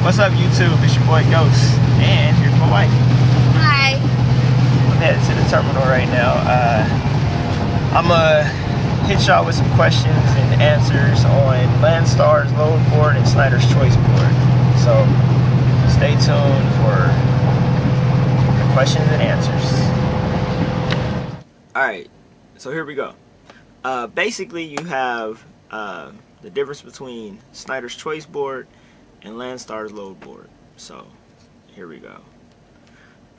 What's up, YouTube? It's your boy Ghost, and here's my wife. Hi. I'm headed to the terminal right now. I'm gonna hit y'all with some questions and answers on Landstar's load board and Schneider's choice board. So stay tuned for the questions and answers. Alright, so here we go. Basically, you have the difference between Schneider's choice board and Landstar's load board. So here we go.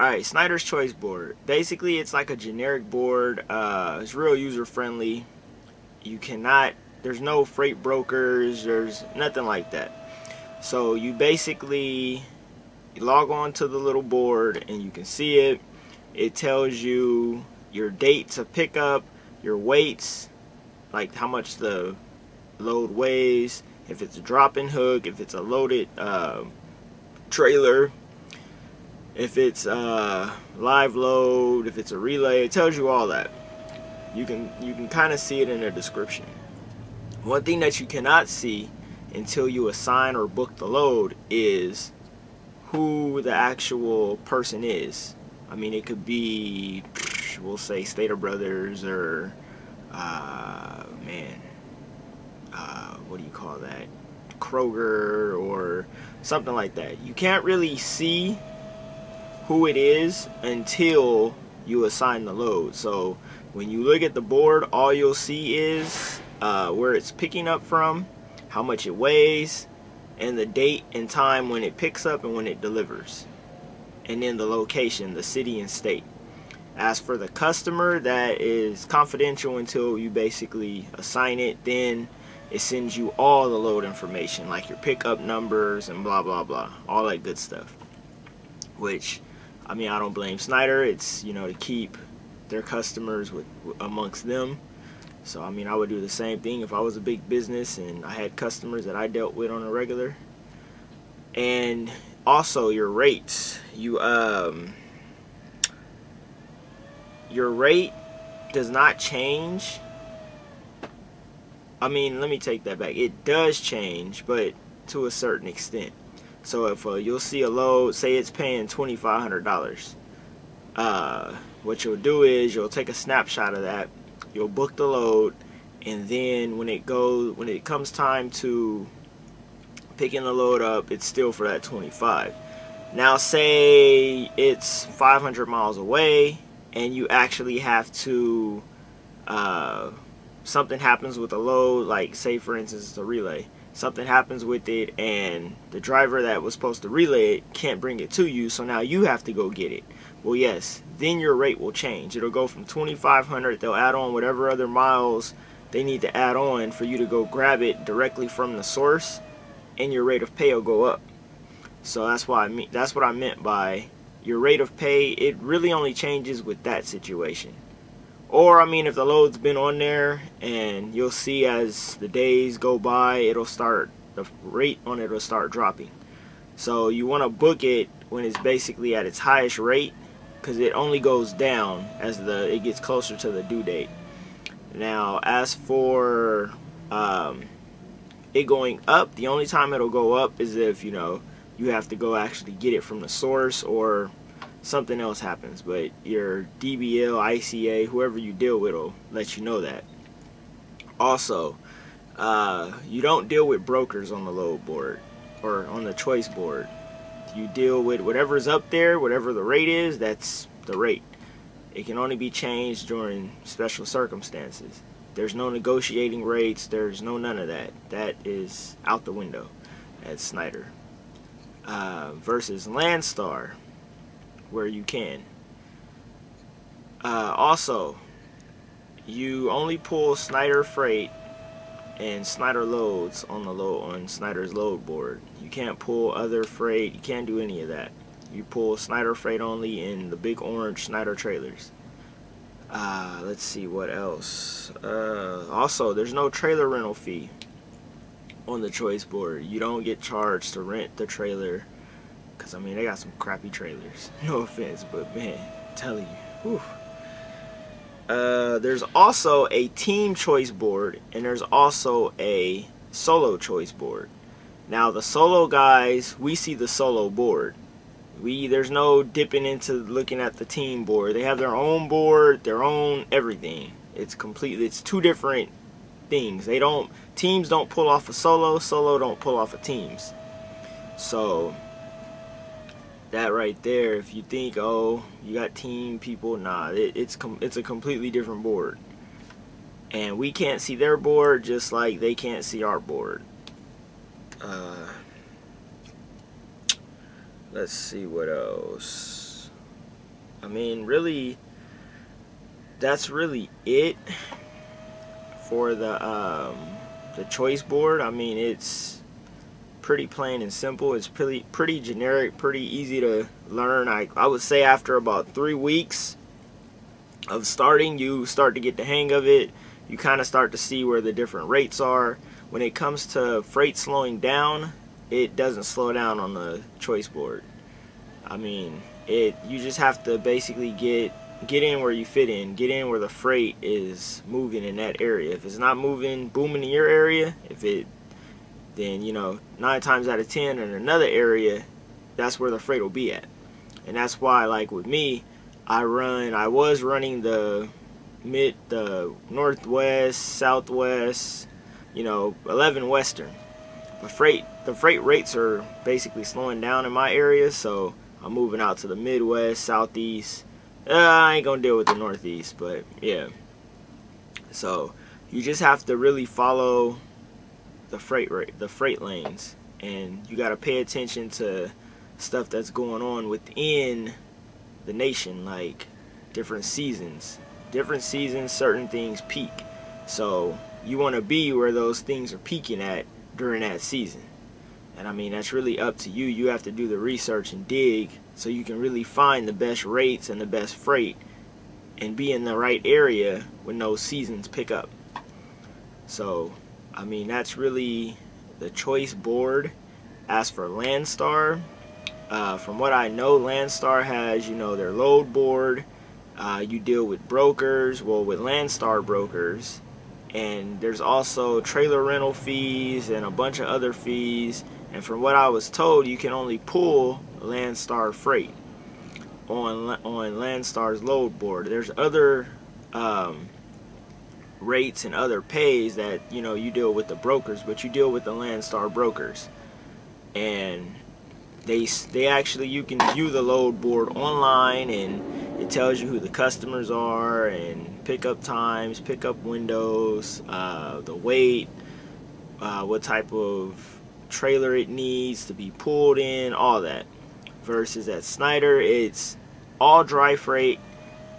Alright, Schneider's choice board. Basically, it's like a generic board. It's real user friendly. You cannot, there's no freight brokers, there's nothing like that. So you basically log on to the little board and you can see it. It tells you your dates of pickup, your weights, like how much the load weighs, if it's a drop-in hook, if it's a loaded trailer, if it's a live load, if it's a relay. It tells you all that. You can kind of see it in the description. One thing that you cannot see until you assign or book the load is who the actual person is. I mean, it could be, we'll say, Schneider Brothers, or what do you call that, Kroger, or something like that. You can't really see who it is until you assign the load. So when you look at the board, all you'll see is where it's picking up from, how much it weighs, and the date and time when it picks up and when it delivers, and then the location, the city and state. As for the customer, that is confidential until you basically assign it. Then it sends you all the load information, like your pickup numbers and blah blah blah, all that good stuff. Which, I mean, I don't blame Schneider. It's, you know, to keep their customers amongst them. So I mean, I would do the same thing if I was a big business and I had customers that I dealt with on a regular. And also your rates. Your rate does not change. I mean, let me take that back. It does change, but to a certain extent. So if you'll see a load, say it's paying $2,500, what you'll do is you'll take a snapshot of that, you'll book the load, and then when it comes time to picking the load up, it's still for that 25. Now say it's 500 miles away and you actually have to, something happens with the load, like say for instance it's a relay. Something happens with it and the driver that was supposed to relay it can't bring it to you, so now you have to go get it. Well, yes, then your rate will change. It'll go from 2,500, they'll add on whatever other miles they need to add on for you to go grab it directly from the source, and your rate of pay will go up. So that's what I meant by your rate of pay. It really only changes with that situation. Or, I mean, if the load's been on there, and you'll see as the days go by, the rate on it will start dropping. So you want to book it when it's basically at its highest rate, because it only goes down as it gets closer to the due date. Now, as for it going up, the only time it'll go up is if, you know, you have to go actually get it from the source or something else happens. But your DBL, ICA, whoever you deal with will let you know that. Also, you don't deal with brokers on the load board or on the choice board. You deal with whatever's up there, whatever the rate is, that's the rate. It can only be changed during special circumstances. There's no negotiating rates, there's no none of that. That is out the window at Schneider. Versus Landstar, where you can. Also, you only pull Schneider freight and Schneider loads on Schneider's load board. You can't pull other freight. You can't do any of that. You pull Schneider freight only in the big orange Schneider trailers. Let's see what else. Also, there's no trailer rental fee on the choice board. You don't get charged to rent the trailer, because I mean, they got some crappy trailers. No offense, but man, I'm telling you. Whew. There's also a team choice board, and there's also a solo choice board. Now the solo guys, we see the solo board. There's no dipping into looking at the team board. They have their own board, their own everything. It's two different things. Teams don't pull off a solo don't pull off a teams. So that right there, if you think, oh, you got team people, nah, it's a completely different board. And we can't see their board just like they can't see our board. Let's see what else. I mean, really, that's really it for the choice board. I mean, it's pretty plain and simple. It's pretty generic, pretty easy to learn. I would say after about 3 weeks of starting, you start to get the hang of it. You kind of start to see where the different rates are. When it comes to freight slowing down, it doesn't slow down on the choice board. I mean, you just have to basically get in where you fit in, get in where the freight is moving in that area. If it's not moving, booming in your area, then 9 times out of 10 in another area, that's where the freight will be at. And that's why, like with me, I was running the northwest, southwest, 11 western. The freight rates are basically slowing down in my area, so I'm moving out to the Midwest, Southeast. I ain't gonna deal with the Northeast, but yeah. So you just have to really follow the freight lanes, and you got to pay attention to stuff that's going on within the nation, like different seasons. Different seasons, certain things peak. So you want to be where those things are peaking at during that season. And I mean, that's really up to you. You have to do the research and dig so you can really find the best rates and the best freight and be in the right area when those seasons pick up. So, I mean, that's really the choice board. As for Landstar, from what I know, Landstar has, their load board. You deal with brokers, with Landstar brokers, and there's also trailer rental fees and a bunch of other fees. And from what I was told, you can only pull Landstar freight on Landstar's load board. There's other rates and other pays that you deal with the brokers, but you deal with the Landstar brokers, and they actually, you can view the load board online, and it tells you who the customers are and pickup times, pickup windows, the weight, what type of trailer it needs to be pulled in, all that. Versus at Schneider, it's all dry freight.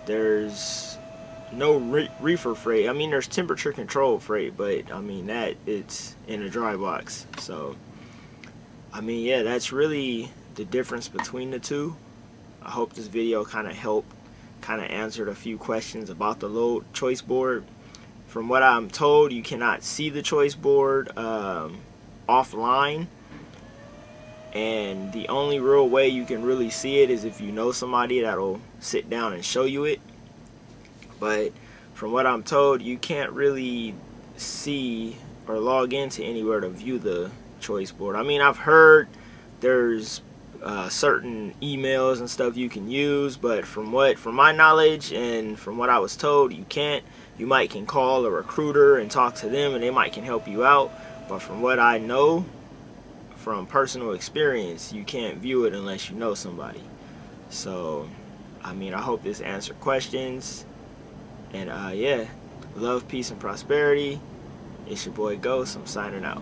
There's no reefer freight. I mean, there's temperature controlled freight, but I mean that it's in a dry box. So I mean, yeah, that's really the difference between the two. I hope this video kind of answered a few questions about the load choice board. From what I'm told, you cannot see the choice board offline, and the only real way you can really see it is if you know somebody that'll sit down and show you it. But from what I'm told, you can't really see or log into anywhere to view the choice board. I mean, I've heard there's certain emails and stuff you can use, but from my knowledge and from what I was told, you can't. You can call a recruiter and talk to them, and they can help you out. But from what I know, from personal experience, you can't view it unless you know somebody. So, I mean, I hope this answered questions. And yeah, love, peace, and prosperity. It's your boy Ghost. I'm signing out.